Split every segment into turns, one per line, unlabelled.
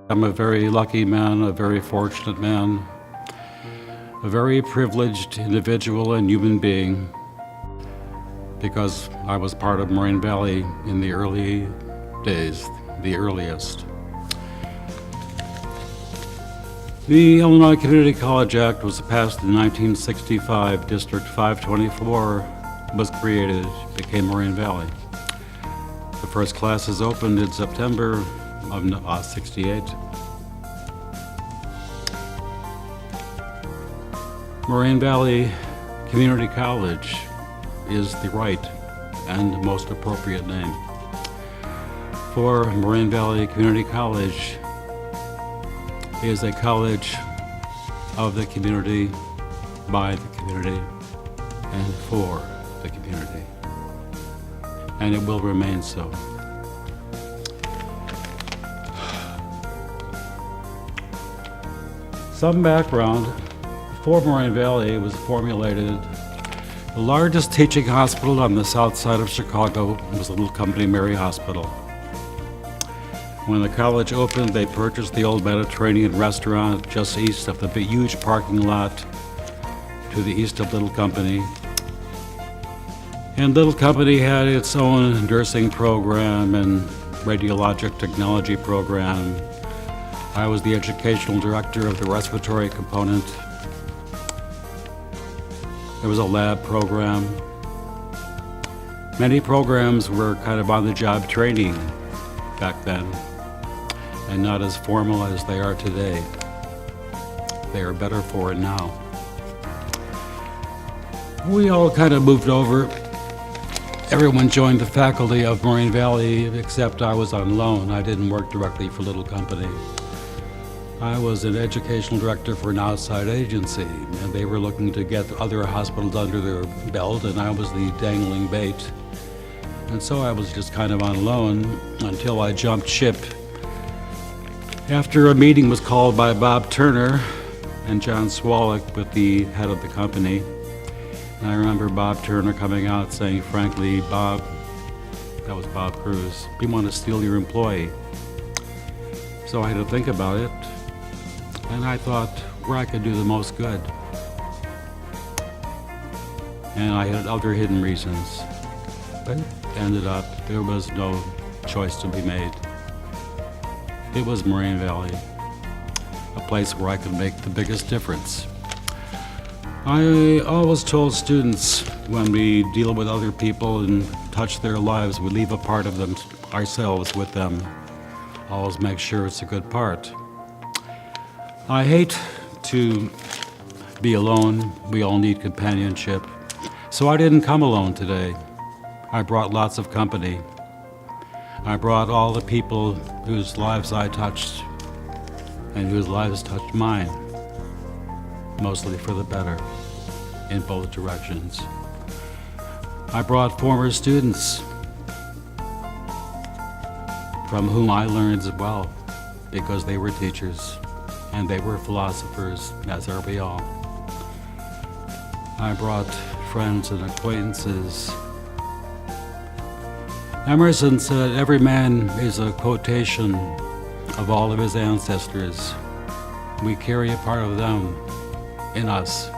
I'm a very lucky man, a very fortunate man, a very privileged individual and human being, because I was part of Moraine Valley in the early days, the earliest. The Illinois Community College Act was passed in 1965. District 524 was created, became Moraine Valley. The first classes opened in September of '68. Moraine Valley Community College is the right and most appropriate name. For Moraine Valley Community College is a college of the community, by the community, and for the community. And it will remain so. Some background. Before Moraine Valley was formulated, the largest teaching hospital on the south side of Chicago was the little company Mary Hospital. When the college opened, they purchased the old Mediterranean restaurant just east of the big, huge parking lot to the east of Little Company. And Little Company had its own nursing program and radiologic technology program. I was the educational director of the respiratory component. There was a lab program. Many programs were kind of on-the-job training back then, and not as formal as they are today. They are better for it now. We all kind of moved over. Everyone joined the faculty of Moraine Valley, except I was on loan. I didn't work directly for Little Company. I was an educational director for an outside agency, and they were looking to get other hospitals under their belt, and I was the dangling bait. And so I was just kind of on loan until I jumped ship. After a meeting was called by Bob Turner and John Swallock with the head of the company, and I remember Bob Turner coming out saying, frankly, Bob, that was Bob Cruz, we want to steal your employee. So I had to think about it. And I thought where I could do the most good. And I had other hidden reasons. But ended up, there was no choice to be made. It was Moraine Valley, a place where I could make the biggest difference. I always told students when we deal with other people and touch their lives, we leave a part of them ourselves with them. Always make sure it's a good part. I hate to be alone. We all need companionship. So I didn't come alone today. I brought lots of company. I brought all the people whose lives I touched and whose lives touched mine, mostly for the better, in both directions. I brought former students from whom I learned as well, because they were teachers. And they were philosophers, as are we all. I brought friends and acquaintances. Emerson said, every man is a quotation of all of his ancestors. We carry a part of them in us.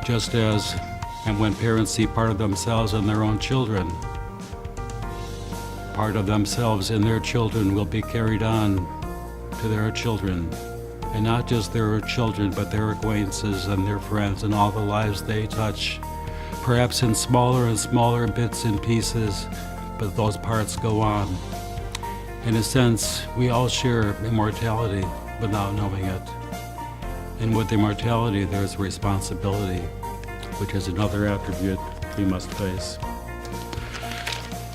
Just as, and when parents see part of themselves in their own children, part of themselves in their children will be carried on to their children. And not just their children, but their acquaintances and their friends and all the lives they touch, perhaps in smaller and smaller bits and pieces, but those parts go on. In a sense, we all share immortality without knowing it. And with immortality, there's responsibility, which is another attribute we must face.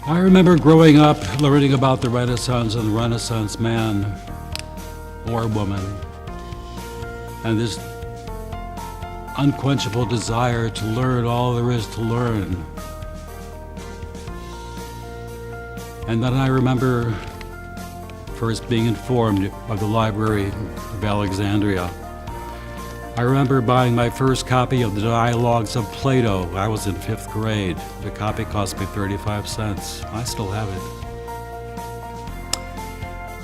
I remember growing up, learning about the Renaissance and the Renaissance man or woman, and this unquenchable desire to learn all there is to learn. And then I remember first being informed of the Library of Alexandria. I remember buying my first copy of the Dialogues of Plato. I was in 5th grade. The copy cost me 35 cents. I still have it.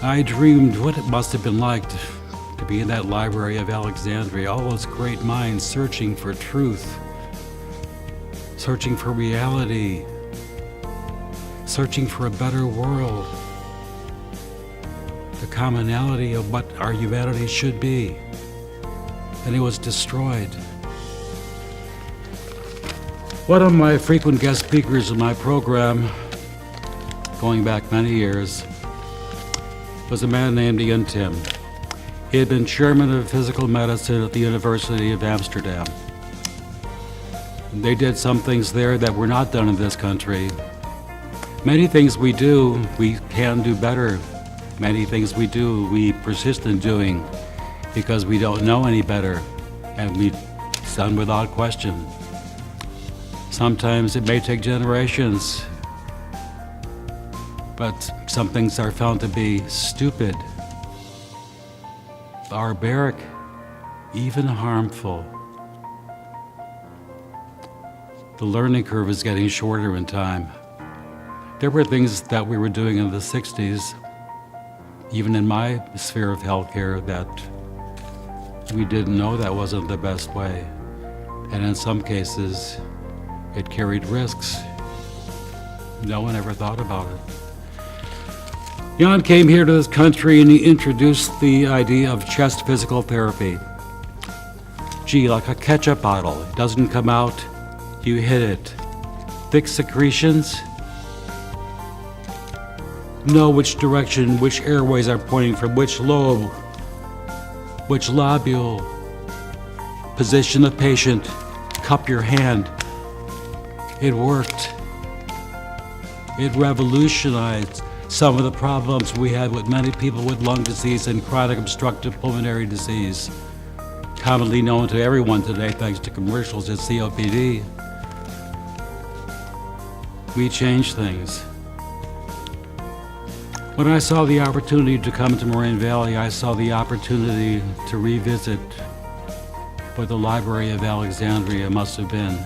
I dreamed what it must have been like to be in that library of Alexandria, all those great minds searching for truth, searching for reality, searching for a better world, the commonality of what our humanity should be. And it was destroyed. One of my frequent guest speakers in my program, going back many years, was a man named Ian Tim. He had been chairman of physical medicine at the University of Amsterdam. They did some things there that were not done in this country. Many things we do, we can do better. Many things we do, we persist in doing because we don't know any better, and it's done without question. Sometimes it may take generations, but some things are found to be stupid, barbaric, even harmful. The learning curve is getting shorter in time. There were things that we were doing in the 60s, even in my sphere of healthcare, that we didn't know that wasn't the best way. And in some cases, it carried risks. No one ever thought about it. Jan came here to this country and he introduced the idea of chest physical therapy. Gee, like a ketchup bottle. It doesn't come out, you hit it. Thick secretions, know which direction, which airways are pointing from which lobe, which lobule. Position the patient, cup your hand. It worked. It revolutionized some of the problems we had with many people with lung disease and chronic obstructive pulmonary disease, commonly known to everyone today thanks to commercials as COPD. We changed things. When I saw the opportunity to come to Moraine Valley, I saw the opportunity to revisit what the Library of Alexandria must have been,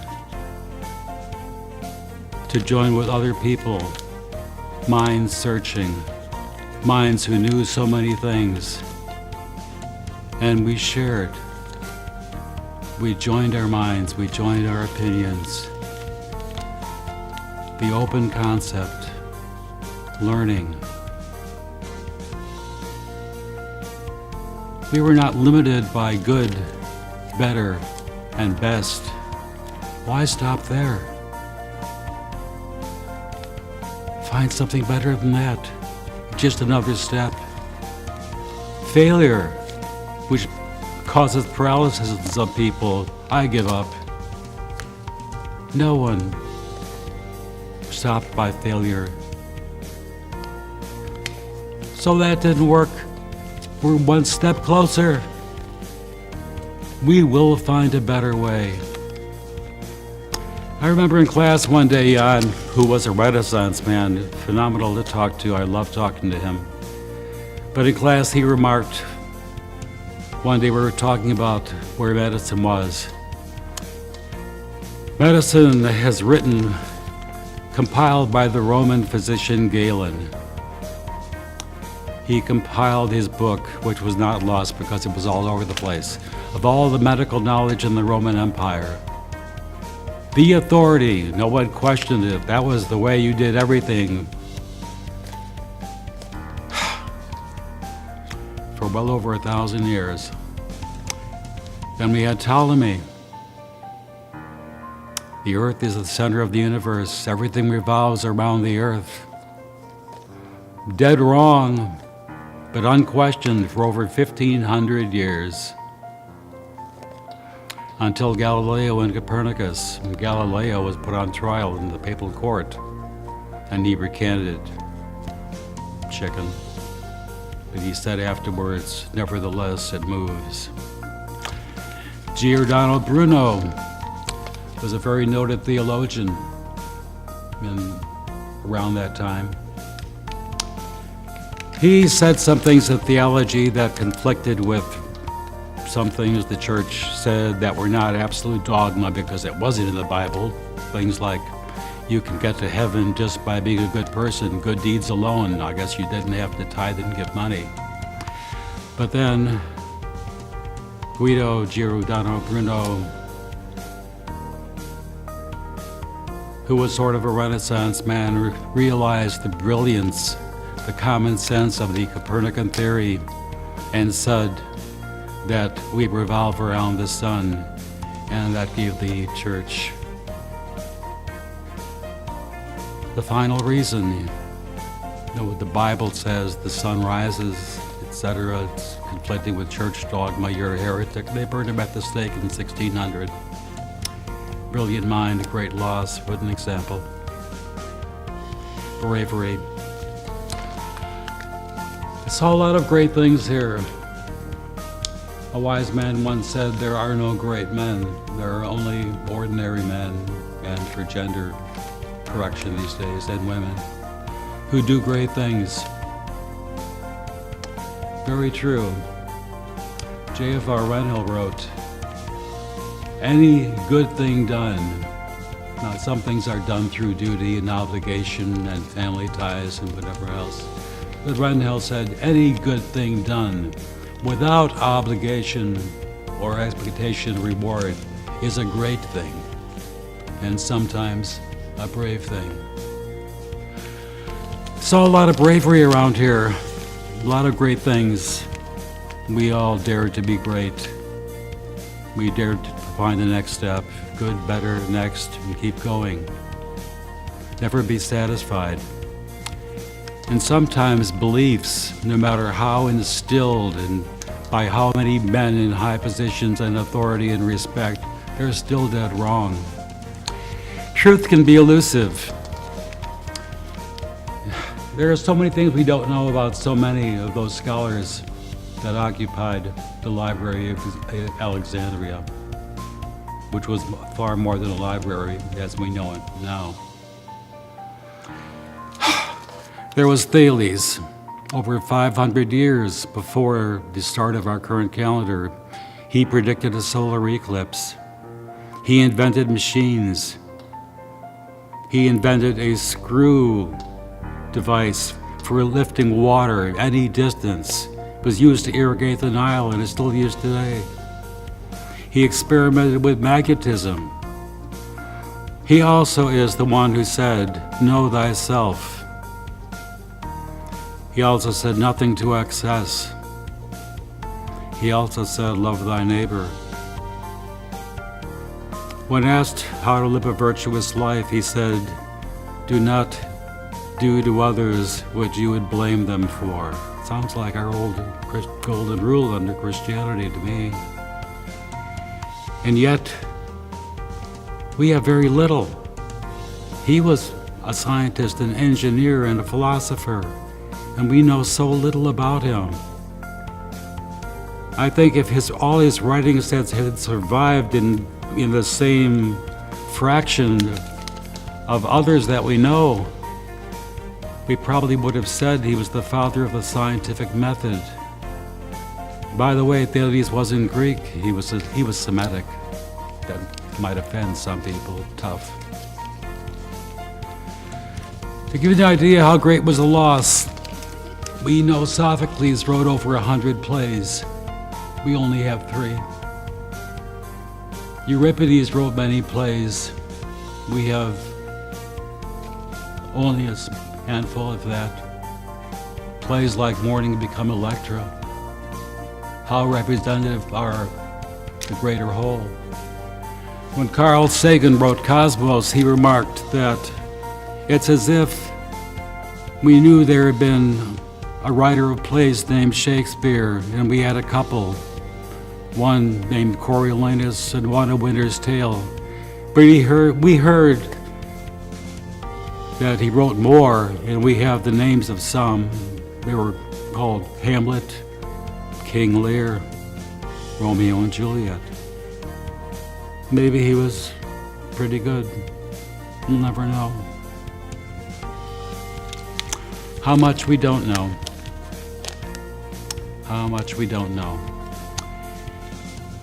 to join with other people, minds searching, minds who knew so many things, and we shared. We joined our minds, we joined our opinions. The open concept, learning. We were not limited by good, better, and best. Why stop there? Find something better than that. Just another step. Failure, which causes paralysis in some people. I give up. No one stopped by failure. So that didn't work. We're one step closer. We will find a better way. I remember in class one day, Jan, who was a Renaissance man, phenomenal to talk to. I loved talking to him. But in class, he remarked, one day we were talking about where medicine was. Medicine has written, compiled by the Roman physician Galen. He compiled his book, which was not lost because it was all over the place, of all the medical knowledge in the Roman Empire. The authority, no one questioned it. That was the way you did everything. For well over 1,000 years. Then we had Ptolemy. The earth is the center of the universe. Everything revolves around the earth. Dead wrong, but unquestioned for over 1,500 years. Until Galileo and Copernicus. Galileo was put on trial in the papal court, and he recanted. Chicken. But he said afterwards, nevertheless, it moves. Giordano Bruno was a very noted theologian around that time. He said some things in theology that conflicted with some things the church said that were not absolute dogma because it wasn't in the Bible. Things like you can get to heaven just by being a good person, good deeds alone. I guess you didn't have to tithe and give money. But then Guido Giordano Bruno, who was sort of a Renaissance man, realized the brilliance, the common sense of the Copernican theory, and said that we revolve around the sun, and that gave the church the final reason. The Bible says the sun rises, etc. It's conflicting with church dogma, you're a heretic. They burned him at the stake in 1600. Brilliant mind, great loss, what an example. Bravery. I saw a lot of great things here. A wise man once said, there are no great men, there are only ordinary men, and for gender correction these days, and women, who do great things. Very true. J.F.R. Renhill wrote, any good thing done, now some things are done through duty and obligation and family ties and whatever else, but Renhill said, any good thing done without obligation or expectation of reward is a great thing, and sometimes a brave thing. Saw a lot of bravery around here, a lot of great things. We all dared to be great. We dared to find the next step, good, better, next, and keep going. Never be satisfied. And sometimes beliefs, no matter how instilled and by how many men in high positions and authority and respect, they're still dead wrong. Truth can be elusive. There are so many things we don't know about so many of those scholars that occupied the Library of Alexandria, which was far more than a library as we know it now. There was Thales. Over 500 years before the start of our current calendar, he predicted a solar eclipse. He invented machines. He invented a screw device for lifting water any distance. It was used to irrigate the Nile and is still used today. He experimented with magnetism. He also is the one who said, know thyself. He also said nothing to excess. He also said, love thy neighbor. When asked how to live a virtuous life, he said, do not do to others what you would blame them for. Sounds like our old golden rule under Christianity to me. And yet, we have very little. He was a scientist, an engineer, and a philosopher, and we know so little about him. I think if all his writings had survived in the same fraction of others that we know, we probably would have said he was the father of the scientific method. By the way, Thales wasn't Greek, he was Semitic. That might offend some people, tough. To give you an idea how great was the loss, we know Sophocles wrote over 100 plays. We only have 3. Euripides wrote many plays. We have only a handful of that. Plays like Morning Become Electra. How representative are the greater whole. When Carl Sagan wrote Cosmos, he remarked that it's as if we knew there had been a writer of plays named Shakespeare, and we had a couple, one named Coriolanus and one A Winter's Tale. But we heard that he wrote more, and we have the names of some. They were called Hamlet, King Lear, Romeo and Juliet. Maybe he was pretty good. We'll never know. How much we don't know. How much we don't know.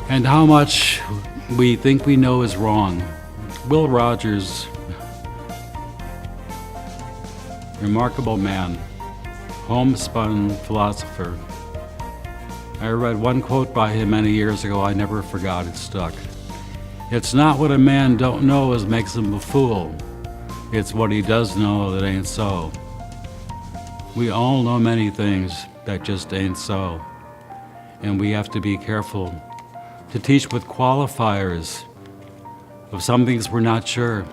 And how much we think we know is wrong. Will Rogers remarkable man, homespun philosopher. I read one quote by him many years ago. I never forgot, it stuck. It's not what a man don't know as makes him a fool. It's what he does know that ain't so. We all know many things that just ain't so. And we have to be careful to teach with qualifiers of some things we're not sure.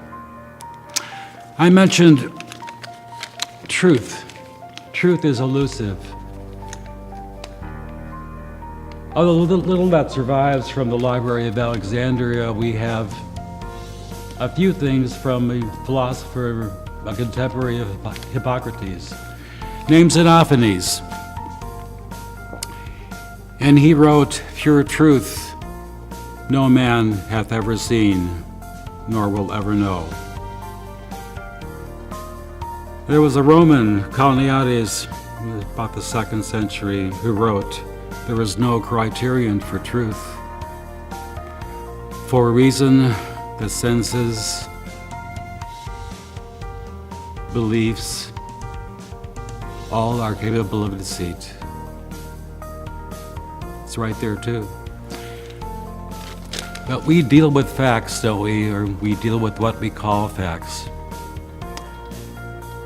I mentioned truth. Truth is elusive. Of the little that survives from the Library of Alexandria, we have a few things from a philosopher, a contemporary of Hippocrates, named Xenophanes. And he wrote, "Pure truth no man hath ever seen, nor will ever know." There was a Roman, Calniades, about the 2nd century, who wrote, "There is no criterion for truth. For reason, the senses, beliefs, all are capable of deceit." It's right there too. But we deal with facts, don't we? Or we deal with what we call facts.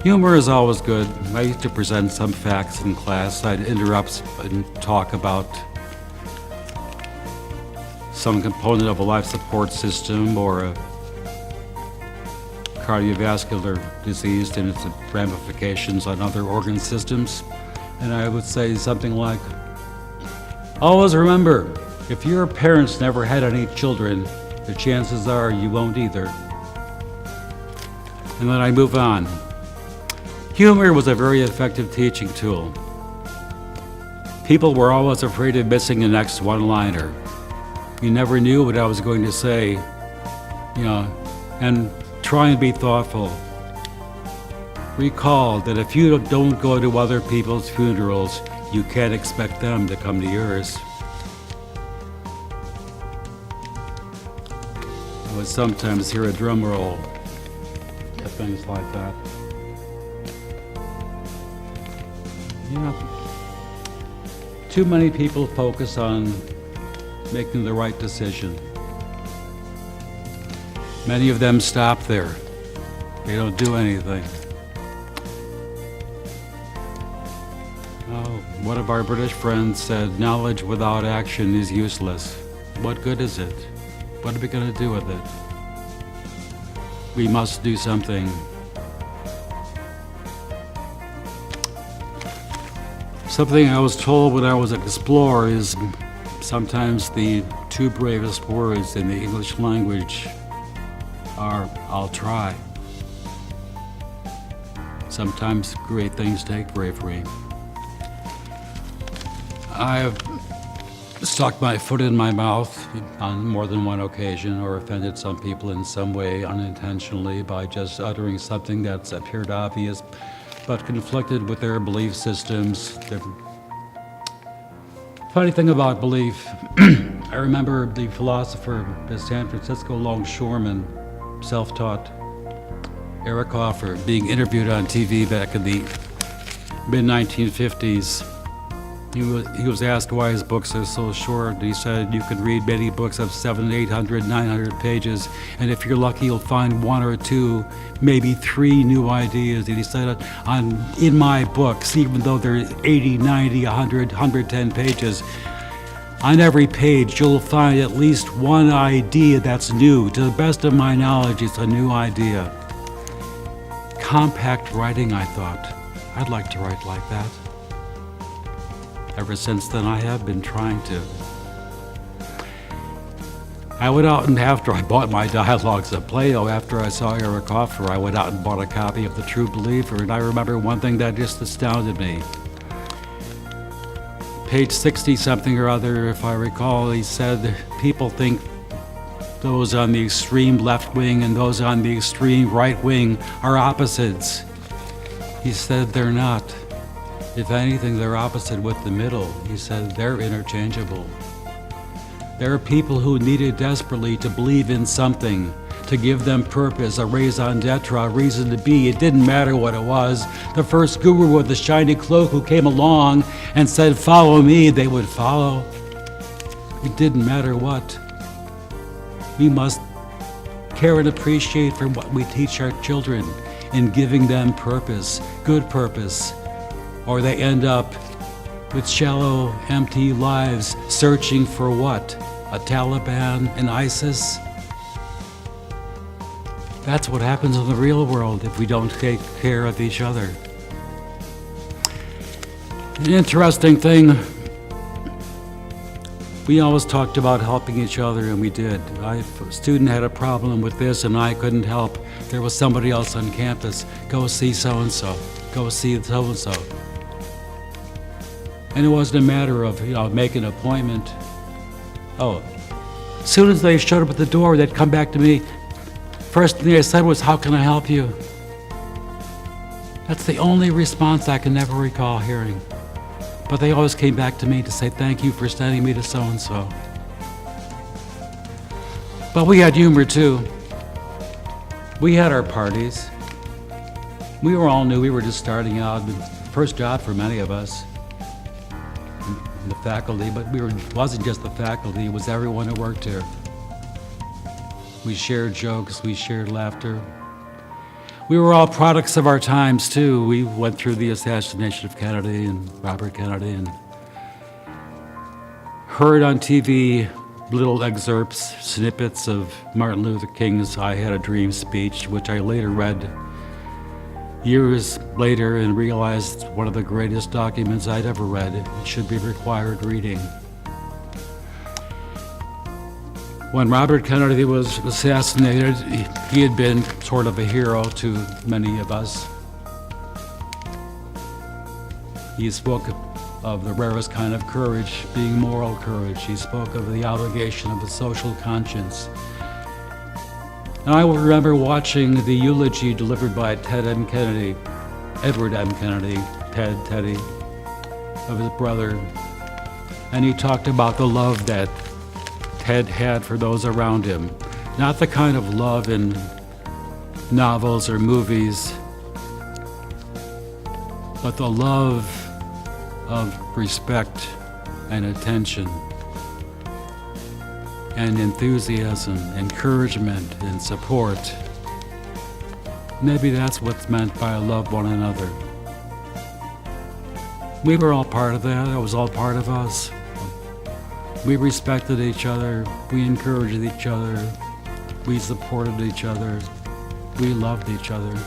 Humor is always good. I used to present some facts in class. I'd interrupt and talk about some component of a life support system or a cardiovascular disease and its ramifications on other organ systems. And I would say something like, always remember, if your parents never had any children, the chances are you won't either. And then I move on. Humor was a very effective teaching tool. People were always afraid of missing the next one-liner. You never knew what I was going to say, and try and be thoughtful. Recall that if you don't go to other people's funerals, you can't expect them to come to yours. I would sometimes hear a drum roll, or things like that. Too many people focus on making the right decision. Many of them stop there. They don't do anything. One of our British friends said, "Knowledge without action is useless." What good is it? What are we going to do with it? We must do something. Something I was told when I was an explorer is sometimes the two bravest words in the English language are, "I'll try." Sometimes great things take bravery. I have stuck my foot in my mouth on more than one occasion or offended some people in some way unintentionally by just uttering something that's appeared obvious but conflicted with their belief systems. The funny thing about belief, I remember the philosopher, the San Francisco longshoreman, self-taught, Eric Hoffer, being interviewed on TV back in the mid-1950s. He was asked why his books are so short. He said, "You can read many books of 700, 800, 900 pages, and if you're lucky, you'll find one or two, maybe three new ideas." And he said, in my books, even though they're 80, 90, 100, 110 pages, on every page, you'll find at least one idea that's new. To the best of my knowledge, it's a new idea. Compact writing, I thought. I'd like to write like that. Ever since then, I have been trying to. I went out and after I bought my dialogues of Plato, after I saw Eric Hoffer, I went out and bought a copy of The True Believer, and I remember one thing that just astounded me. Page 60-something or other, if I recall, he said, people think those on the extreme left wing and those on the extreme right wing are opposites. He said they're not. If anything, they're opposite with the middle. He said they're interchangeable. There are people who needed desperately to believe in something, to give them purpose, a raison d'etre, a reason to be. It didn't matter what it was. The first guru with the shiny cloak who came along and said, "Follow me," they would follow. It didn't matter what. We must care and appreciate for what we teach our children in giving them purpose, good purpose, or they end up with shallow, empty lives searching for what? A Taliban, an ISIS? That's what happens in the real world if we don't take care of each other. An interesting thing, we always talked about helping each other, and we did. If a student had a problem with this and I couldn't help, there was somebody else on campus. Go see so-and-so. Go see so-and-so. And it wasn't a matter of, making an appointment. As soon as they showed up at the door, they'd come back to me. First thing they said was, "How can I help you?" That's the only response I can never recall hearing. But they always came back to me to say, "Thank you for sending me to so-and-so." But we had humor too. We had our parties. We were all new. We were just starting out. First job for many of us. The faculty, but it wasn't just the faculty, it was everyone who worked here. We shared jokes, we shared laughter. We were all products of our times too. We went through the assassination of Kennedy and Robert Kennedy and heard on TV little excerpts, snippets of Martin Luther King's "I Had a Dream" speech, which I later read years later and realized one of the greatest documents I'd ever read. It should be required reading. When Robert Kennedy was assassinated, he had been sort of a hero to many of us. He spoke of the rarest kind of courage, being moral courage. He spoke of the obligation of a social conscience. And I remember watching the eulogy delivered by Ted M. Kennedy, Edward M. Kennedy, Teddy, of his brother. And he talked about the love that Ted had for those around him. Not the kind of love in novels or movies, but the love of respect and attention and enthusiasm, encouragement and support. Maybe that's what's meant by love one another. We were all part of that. It was all part of us. We respected each other. We encouraged each other. We supported each other. We loved each other.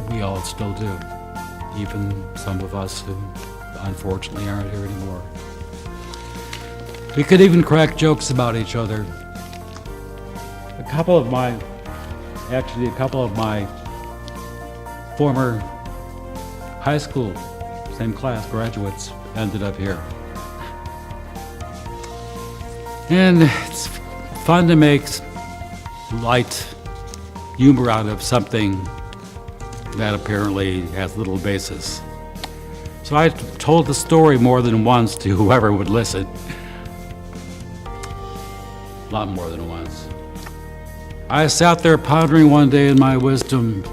We all still do, even some of us who unfortunately aren't here anymore. We could even crack jokes about each other. A couple of my former high school, same class graduates ended up here. And it's fun to make light humor out of something that apparently has little basis. So I told the story more than once to whoever would listen. A lot more than once. I sat there pondering one day in my wisdom,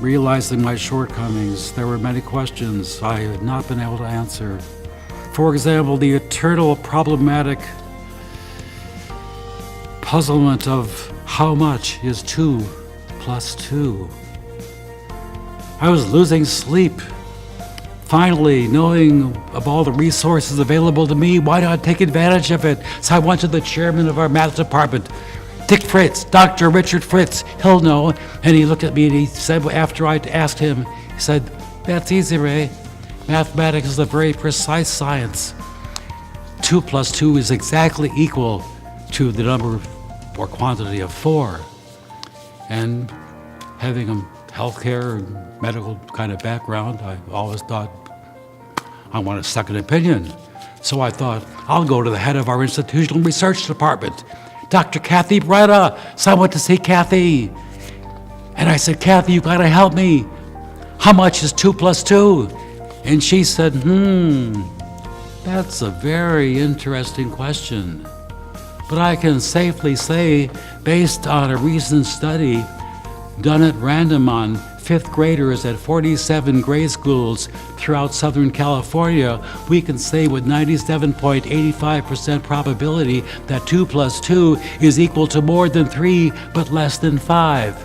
realizing my shortcomings. There were many questions I had not been able to answer. For example, the eternal problematic puzzlement of how much is 2 plus 2. I was losing sleep. Finally, knowing of all the resources available to me, why not take advantage of it? So I went to the chairman of our math department, Dick Fritz, Dr. Richard Fritz. He'll know. And he looked at me and he said, after I asked him, he said, "That's easy, Ray. Mathematics is a very precise science. 2 plus 2 is exactly equal to the number or quantity of 4. And having a healthcare and medical kind of background, I always thought, I want a second opinion. So I thought, I'll go to the head of our institutional research department, Dr. Kathy Breda. So I went to see Kathy. And I said, "Kathy, you gotta help me. How much is 2 plus 2? And she said, that's a very interesting question. But I can safely say, based on a recent study done at random on fifth graders at 47 grade schools throughout Southern California, we can say with 97.85% probability that 2 plus 2 is equal to more than 3, but less than 5.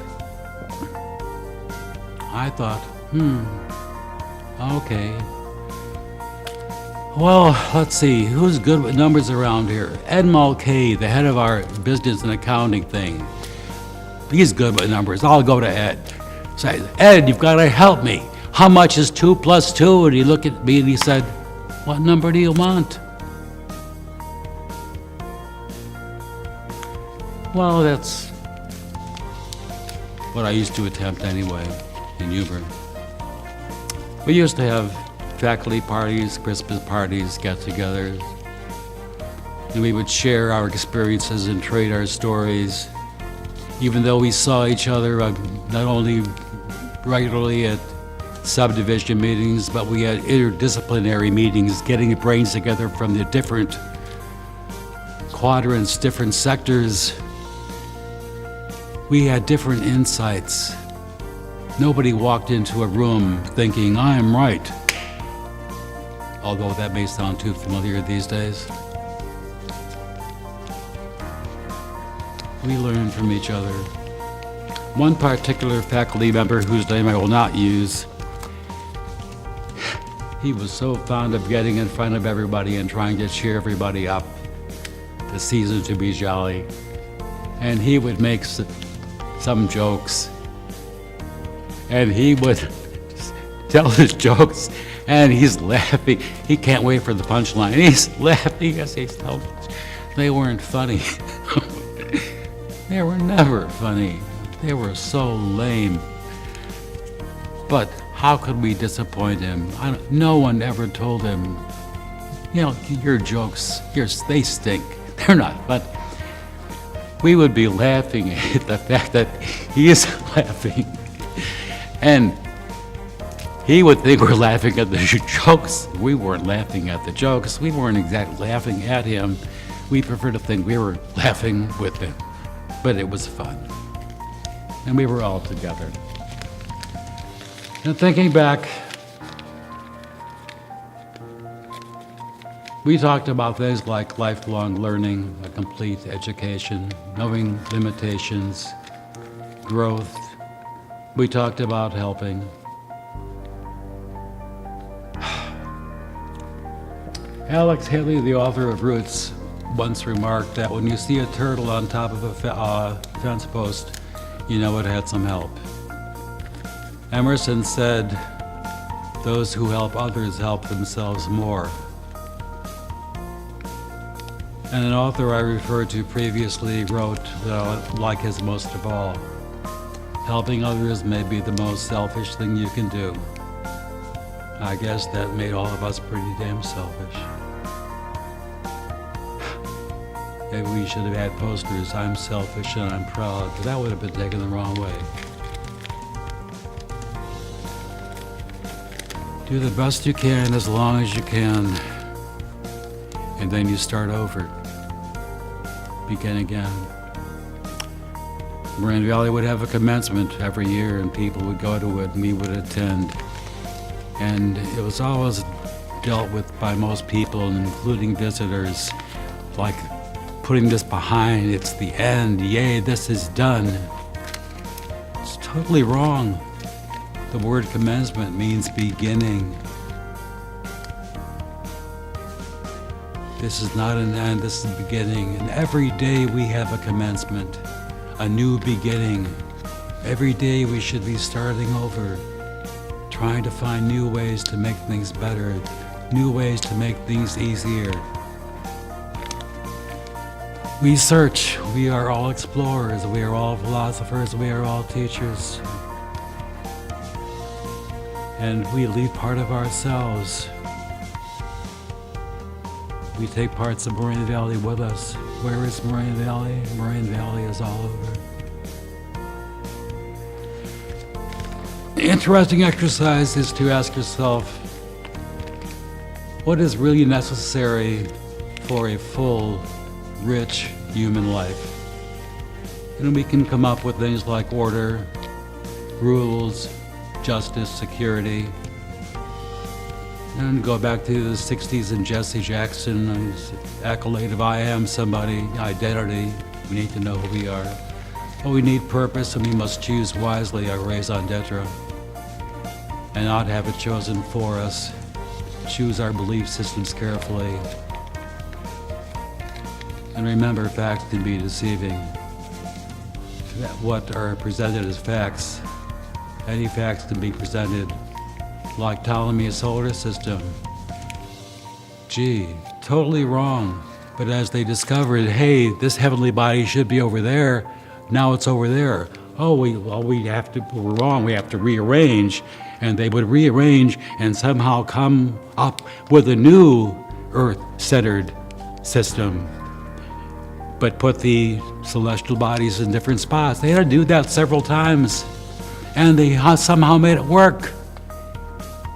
I thought, okay. Well, let's see, who's good with numbers around here? Ed Mulcahy, the head of our business and accounting thing. He's good with numbers. I'll go to Ed. Say, Ed, you've got to help me. How much is 2 plus 2? And he looked at me and he said, what number do you want? Well, that's what I used to attempt anyway in Huber. We used to have faculty parties, Christmas parties, get-togethers, and we would share our experiences and trade our stories, even though we saw each other not only regularly at subdivision meetings, but we had interdisciplinary meetings, getting the brains together from the different quadrants, different sectors. We had different insights. Nobody walked into a room thinking, I'm right. Although that may sound too familiar these days. We learn from each other. One particular faculty member, whose name I will not use, he was so fond of getting in front of everybody and trying to cheer everybody up, the season to be jolly. And he would make some jokes, and he would tell his jokes, and he's laughing. He can't wait for the punchline. He's laughing as he's telling. They weren't funny. They were never funny. They were so lame. But how could we disappoint him? No one ever told him, you know, your jokes, they stink. They're not. But we would be laughing at the fact that he is laughing. And he would think we're laughing at the jokes. We weren't laughing at the jokes. We weren't exactly laughing at him. We prefer to think we were laughing with him. But it was fun. And we were all together. And thinking back, we talked about things like lifelong learning, a complete education, knowing limitations, growth. We talked about helping. Alex Haley, the author of Roots, once remarked that when you see a turtle on top of a fence post, you know it had some help. Emerson said, those who help others help themselves more. And an author I referred to previously wrote, like his most of all, helping others may be the most selfish thing you can do. I guess that made all of us pretty damn selfish. Maybe we should have had posters, I'm selfish and I'm proud, but that would have been taken the wrong way. Do the best you can as long as you can, and then you start over. Begin again. Moraine Valley would have a commencement every year, and people would go to it, and we would attend. And it was always dealt with by most people, including visitors, like putting this behind, it's the end, yay, this is done. It's totally wrong. The word commencement means beginning. This is not an end, this is a beginning. And every day we have a commencement, a new beginning. Every day we should be starting over, trying to find new ways to make things better, new ways to make things easier. We search, we are all explorers, we are all philosophers, we are all teachers. And we leave part of ourselves. We take parts of Moraine Valley with us. Where is Moraine Valley? Moraine Valley is all over. The interesting exercise is to ask yourself, what is really necessary for a full, rich, human life. And we can come up with things like order, rules, justice, security. And go back to the 60s and Jesse Jackson's accolade of I am somebody, identity. We need to know who we are. But we need purpose, and we must choose wisely our raison d'etre and not have it chosen for us. Choose our belief systems carefully. And remember, facts can be deceiving. What are presented as facts, any facts can be presented like Ptolemy's solar system. Gee, totally wrong. But as they discovered, hey, this heavenly body should be over there, now it's over there. Oh, we're wrong, we have to rearrange. And they would rearrange and somehow come up with a new Earth-centered system, but put the celestial bodies in different spots. They had to do that several times, and they somehow made it work.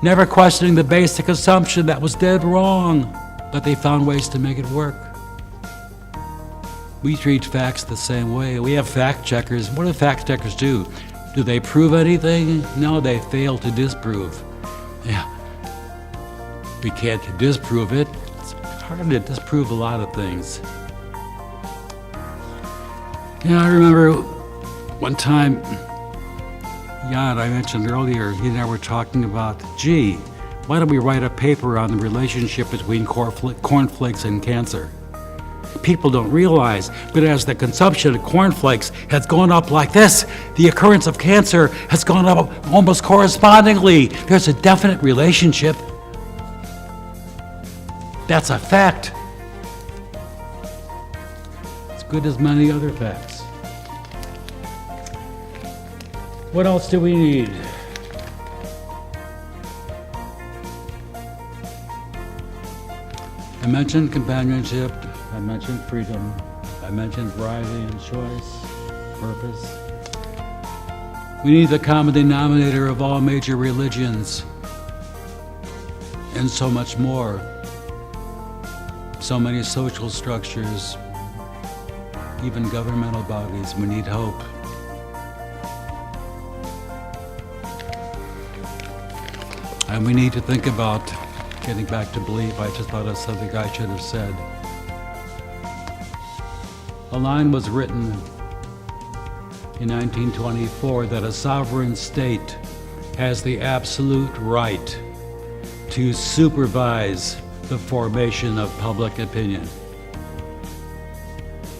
Never questioning the basic assumption that was dead wrong, but they found ways to make it work. We treat facts the same way. We have fact checkers. What do fact checkers do? Do they prove anything? No, they fail to disprove. Yeah. We can't disprove it. It's hard to disprove a lot of things. Yeah, I remember one time, Jan, I mentioned earlier, he and I were talking about, gee, why don't we write a paper on the relationship between cornflakes and cancer? People don't realize, but as the consumption of cornflakes has gone up like this, the occurrence of cancer has gone up almost correspondingly. There's a definite relationship. That's a fact. As good as many other facts. What else do we need? I mentioned companionship. I mentioned freedom. I mentioned variety and choice, purpose. We need the common denominator of all major religions, and so much more. So many social structures, even governmental bodies. We need hope. And we need to think about getting back to belief. I just thought of something I should have said. A line was written in 1924 that a sovereign state has the absolute right to supervise the formation of public opinion.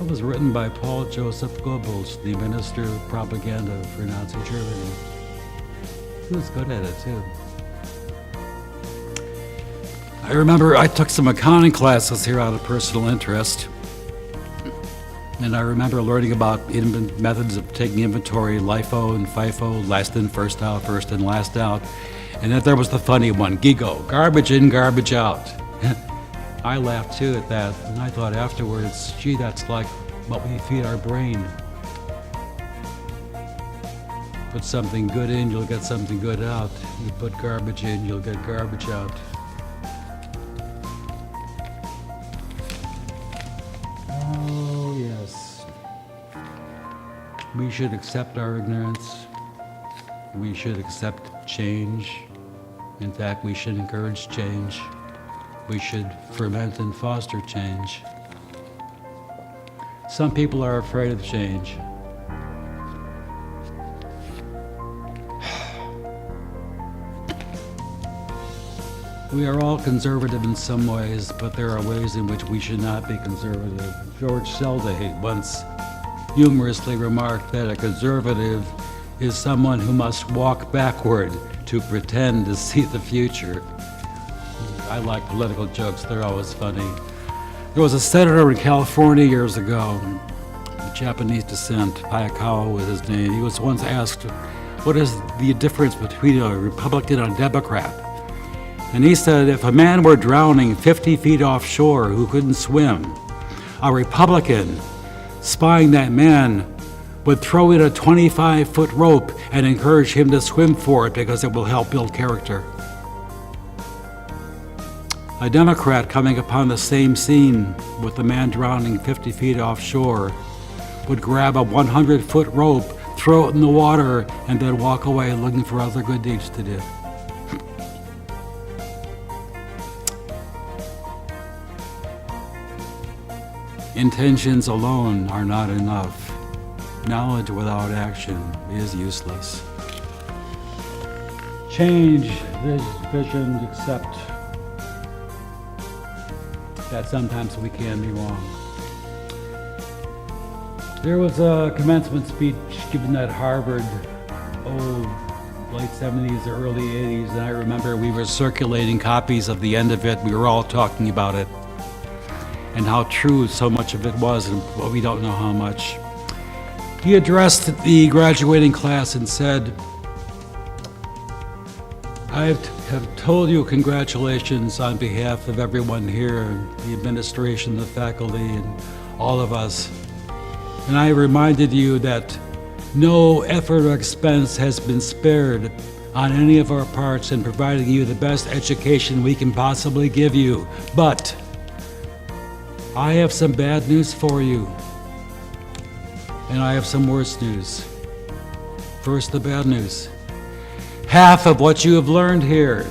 It was written by Paul Joseph Goebbels, the Minister of Propaganda for Nazi Germany. He was good at it too. I remember I took some accounting classes here out of personal interest. And I remember learning about methods of taking inventory, LIFO and FIFO, last in, first out, first in, last out. And then there was the funny one, GIGO, garbage in, garbage out. I laughed too at that, and I thought afterwards, gee, that's like what we feed our brain. Put something good in, you'll get something good out. You put garbage in, you'll get garbage out. We should accept our ignorance. We should accept change. In fact, we should encourage change. We should ferment and foster change. Some people are afraid of change. We are all conservative in some ways, but there are ways in which we should not be conservative. George Selday once humorously remarked that a conservative is someone who must walk backward to pretend to see the future. I like political jokes, they're always funny. There was a senator in California years ago, of Japanese descent, Hayakawa was his name. He was once asked, what is the difference between a Republican and a Democrat? And he said, if a man were drowning 50 feet offshore who couldn't swim, a Republican spying that man would throw in a 25-foot rope and encourage him to swim for it because it will help build character. A Democrat coming upon the same scene with the man drowning 50 feet offshore would grab a 100-foot rope, throw it in the water, and then walk away looking for other good deeds to do. Intentions alone are not enough. Knowledge without action is useless. Change this vision, accept that sometimes we can be wrong. There was a commencement speech given at Harvard, late 70s or early 80s, and I remember we were circulating copies of the end of it. We were all talking about it and how true so much of it was, and we don't know how much. He addressed the graduating class and said, I have told you congratulations on behalf of everyone here, the administration, the faculty, and all of us. And I reminded you that no effort or expense has been spared on any of our parts in providing you the best education we can possibly give you. But I have some bad news for you, and I have some worse news. First, the bad news. Half of what you have learned here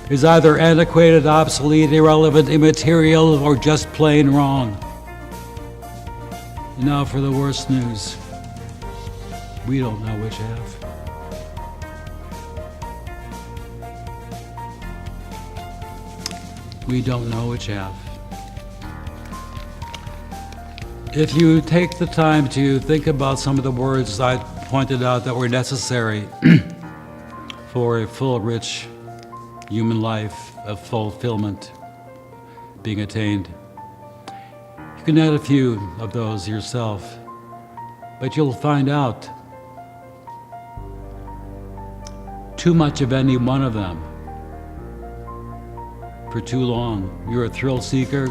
is either antiquated, obsolete, irrelevant, immaterial, or just plain wrong. And now for the worst news. We don't know which half. We don't know which half. If you take the time to think about some of the words I pointed out that were necessary for a full, rich human life of fulfillment being attained, you can add a few of those yourself, but you'll find out too much of any one of them for too long. You're a thrill seeker,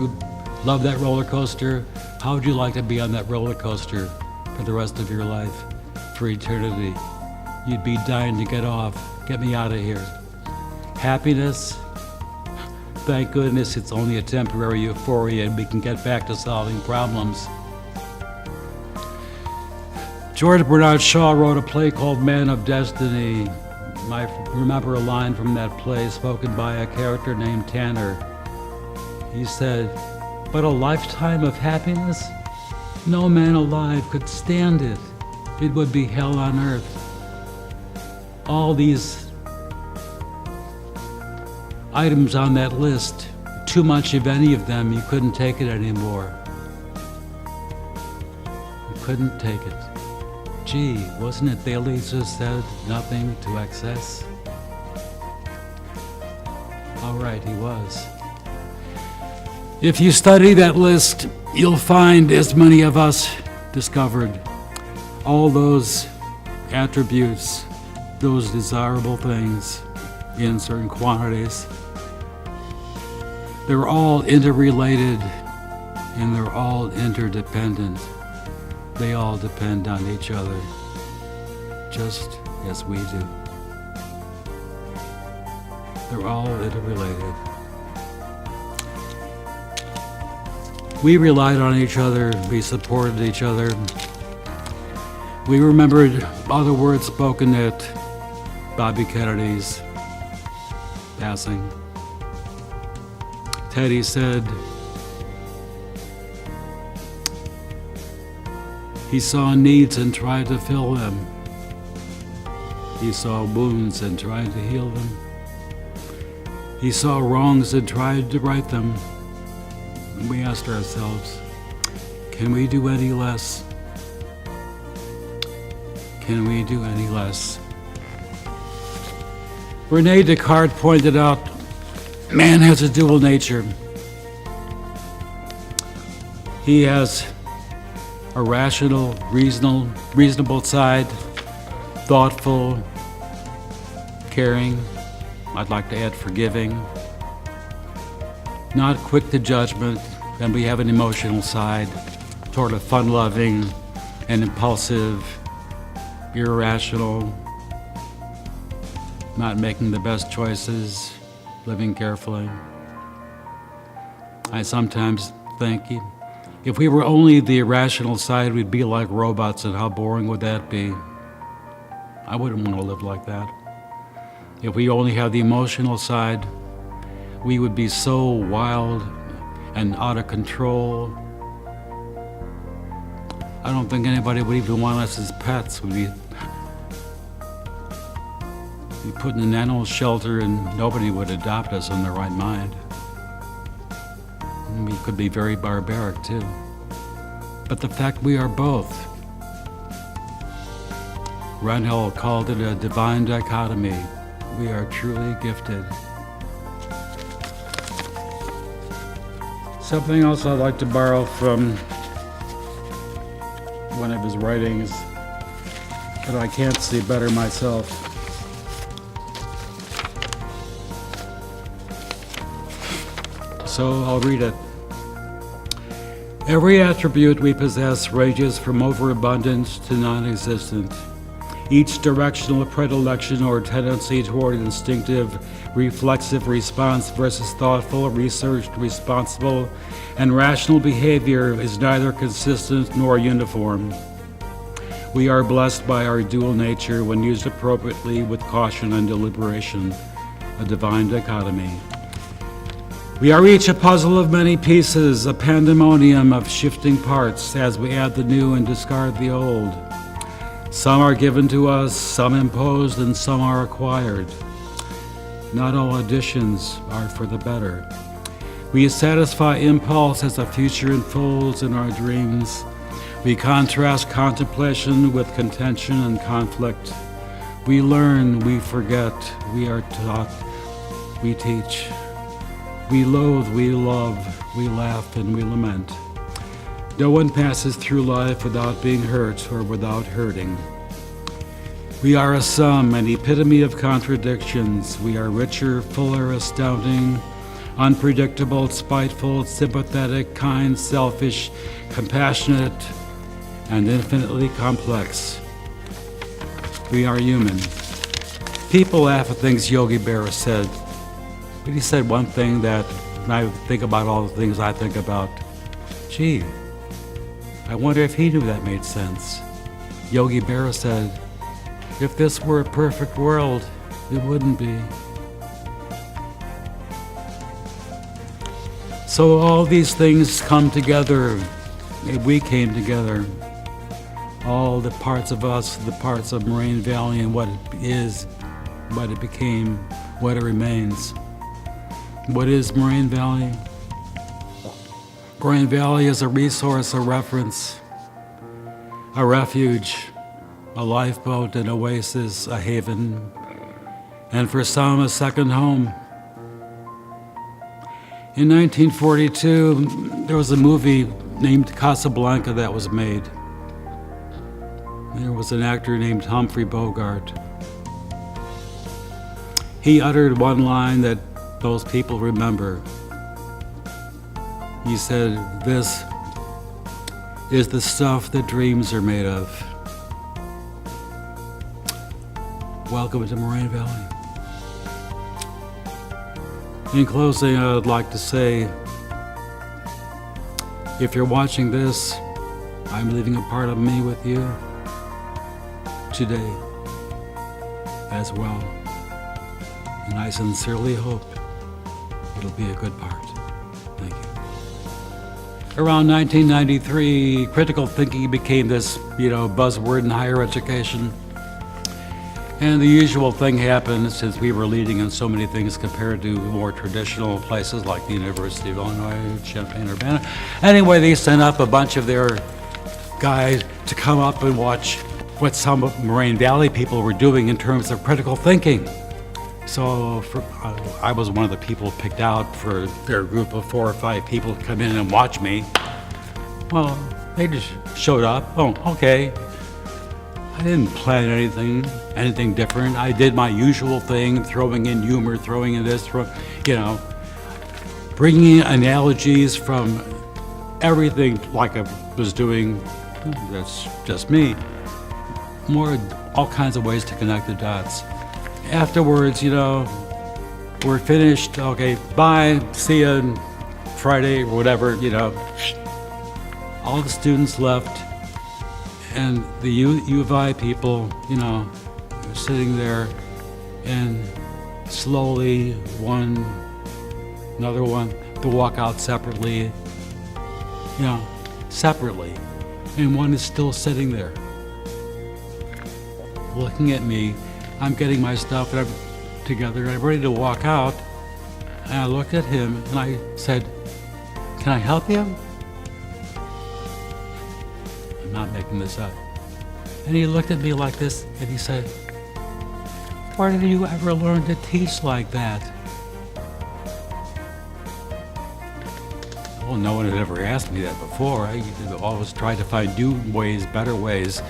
love that roller coaster. How would you like to be on that roller coaster for the rest of your life, for eternity? You'd be dying to get off. Get me out of here. Happiness? Thank goodness it's only a temporary euphoria and we can get back to solving problems. George Bernard Shaw wrote a play called Man of Destiny. I remember a line from that play spoken by a character named Tanner. He said, "But a lifetime of happiness? No man alive could stand it. It would be hell on earth." All these items on that list, too much of any of them, you couldn't take it anymore. You couldn't take it. Gee, wasn't it Thales who said nothing to excess? All right, he was. If you study that list, you'll find, as many of us discovered, all those attributes, those desirable things in certain quantities. They're all interrelated and they're all interdependent. They all depend on each other, just as we do. They're all interrelated. We relied on each other, we supported each other. We remembered other words spoken at Bobby Kennedy's passing. Teddy said, he saw needs and tried to fill them. He saw wounds and tried to heal them. He saw wrongs and tried to right them. And we asked ourselves, can we do any less? Can we do any less? Rene Descartes pointed out, man has a dual nature. He has a rational, reasonable side, thoughtful, caring, I'd like to add forgiving, not quick to judgment, and we have an emotional side, sort of fun-loving and impulsive, irrational, not making the best choices, living carefully. I sometimes think if we were only the irrational side, we'd be like robots, and how boring would that be? I wouldn't want to live like that. If we only had the emotional side, we would be so wild and out of control. I don't think anybody would even want us as pets. We'd be put in an animal shelter and nobody would adopt us in their right mind. And we could be very barbaric too. But the fact we are both, Randall called it a divine dichotomy. We are truly gifted. Something else I'd like to borrow from one of his writings, but I can't see better myself. So I'll read it. Every attribute we possess ranges from overabundance to non-existent. Each directional predilection or tendency toward instinctive, reflexive response versus thoughtful, researched, responsible, and rational behavior is neither consistent nor uniform. We are blessed by our dual nature when used appropriately with caution and deliberation, a divine dichotomy. We are each a puzzle of many pieces, a pandemonium of shifting parts as we add the new and discard the old. Some are given to us, some imposed, and some are acquired. Not all additions are for the better. We satisfy impulse as the future unfolds in our dreams. We contrast contemplation with contention and conflict. We learn, we forget, we are taught, we teach. We loathe, we love, we laugh, and we lament. No one passes through life without being hurt or without hurting. We are a sum, an epitome of contradictions. We are richer, fuller, astounding, unpredictable, spiteful, sympathetic, kind, selfish, compassionate, and infinitely complex. We are human. People laugh at things Yogi Berra said, but he said one thing that when I think about all the things I think about, gee, I wonder if he knew that made sense. Yogi Berra said, if this were a perfect world, it wouldn't be. So all these things come together. We came together. All the parts of us, the parts of Moraine Valley and what it is, what it became, what it remains. What is Moraine Valley? Moraine Valley is a resource, a reference, a refuge, a lifeboat, an oasis, a haven, and for some, a second home. In 1942, there was a movie named Casablanca that was made. There was an actor named Humphrey Bogart. He uttered one line that those people remember. He said, "This is the stuff that dreams are made of." Welcome to Moraine Valley. In closing, I would like to say, if you're watching this, I'm leaving a part of me with you today as well. And I sincerely hope it'll be a good part. Thank you. Around 1993, critical thinking became this, buzzword in higher education. And the usual thing happened since we were leading in so many things compared to more traditional places like the University of Illinois, Champaign-Urbana. Anyway, they sent up a bunch of their guys to come up and watch what some of Moraine Valley people were doing in terms of critical thinking. So I was one of the people picked out for their group of 4 or 5 people to come in and watch me. Well, they just showed up. Oh, okay. I didn't plan anything different. I did my usual thing, throwing in humor, throwing in this, bringing in analogies from everything like I was doing. That's just me. All kinds of ways to connect the dots. Afterwards, we're finished. Okay, bye, see ya. Friday or whatever, all the students left, and the U of I people, were sitting there, and slowly another one, to walk out separately, separately, and one is still sitting there, looking at me. I'm getting my stuff together, and I'm ready to walk out, and I looked at him, and I said, "Can I help you?" I'm not making this up. And he looked at me like this, and he said, "Where did you ever learn to teach like that?" Well, no one had ever asked me that before. I always tried to find new ways, better ways.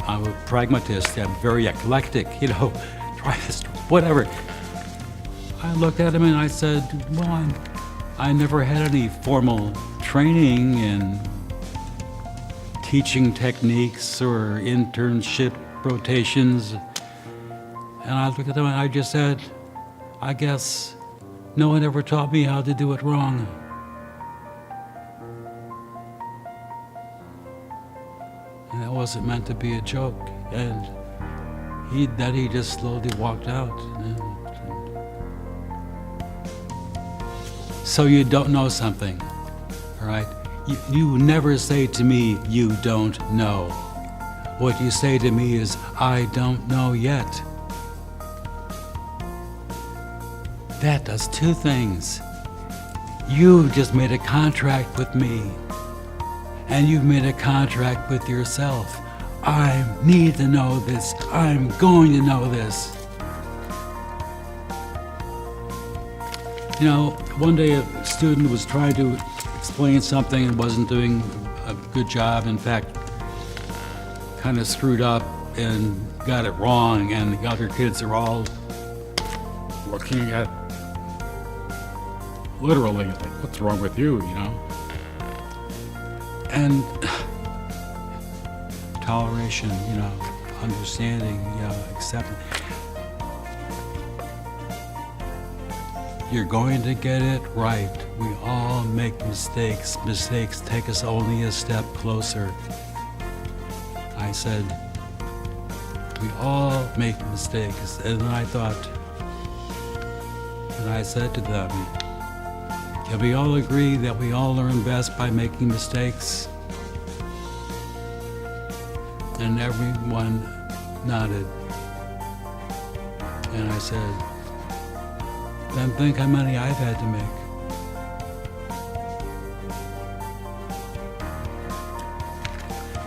I'm a pragmatist. I'm very eclectic, try this, whatever. I looked at him and I said, "Well, I never had any formal training in teaching techniques or internship rotations." And I looked at him and I just said, "I guess no one ever taught me how to do it wrong." And that wasn't meant to be a joke. And then he just slowly walked out. So you don't know something, all right? You never say to me, "You don't know." What you say to me is, "I don't know yet." That does two things. You just made a contract with me, and you've made a contract with yourself. I need to know this. I'm going to know this. One day a student was trying to explain something and wasn't doing a good job. In fact, kind of screwed up and got it wrong, and the other kids are all looking at literally, like, "What's wrong with you?" And toleration, understanding, acceptance. You're going to get it right. We all make mistakes. Mistakes take us only a step closer. I said, we all make mistakes. And then I thought, and I said to them, can we all agree that we all learn best by making mistakes? And everyone nodded. And I said, then think how many I've had to make.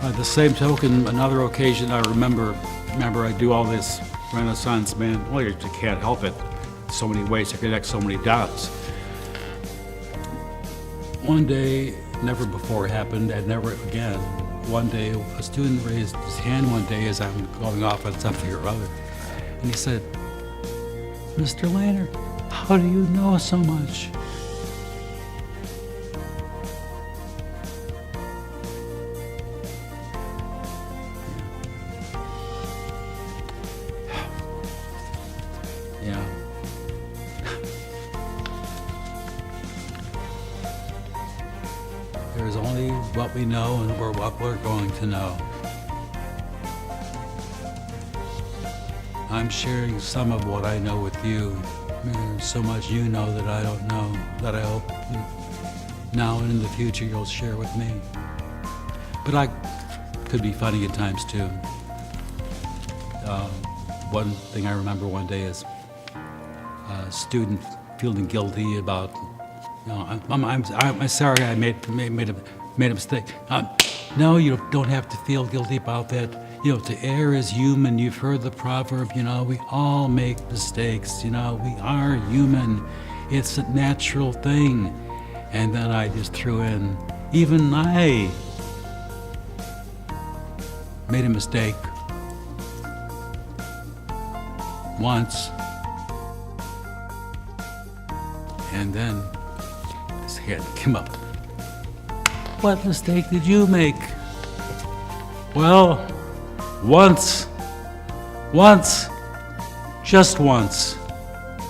By the same token, another occasion I remember I do all this Renaissance man. Well, you can't help it. So many ways to connect so many dots. One day, never before happened, and never again. One day, a student raised his hand one day as I'm going off on something or other, and he said, "Mr. Lehner, how do you know so much?" Yeah. There's only what we know and what we're going to know. I'm sharing some of what I know with you. There's so much you know that I don't know, that I hope now and in the future you'll share with me. But I could be funny at times too. One thing I remember one day is a student feeling guilty about, I'm sorry I made a mistake. No, you don't have to feel guilty about that. To err is human. You've heard the proverb, we all make mistakes, we are human. It's a natural thing. And then I just threw in, even I made a mistake once. And then his head came up. What mistake did you make? Well, once, just once,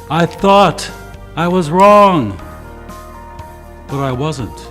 I thought I was wrong. But I wasn't.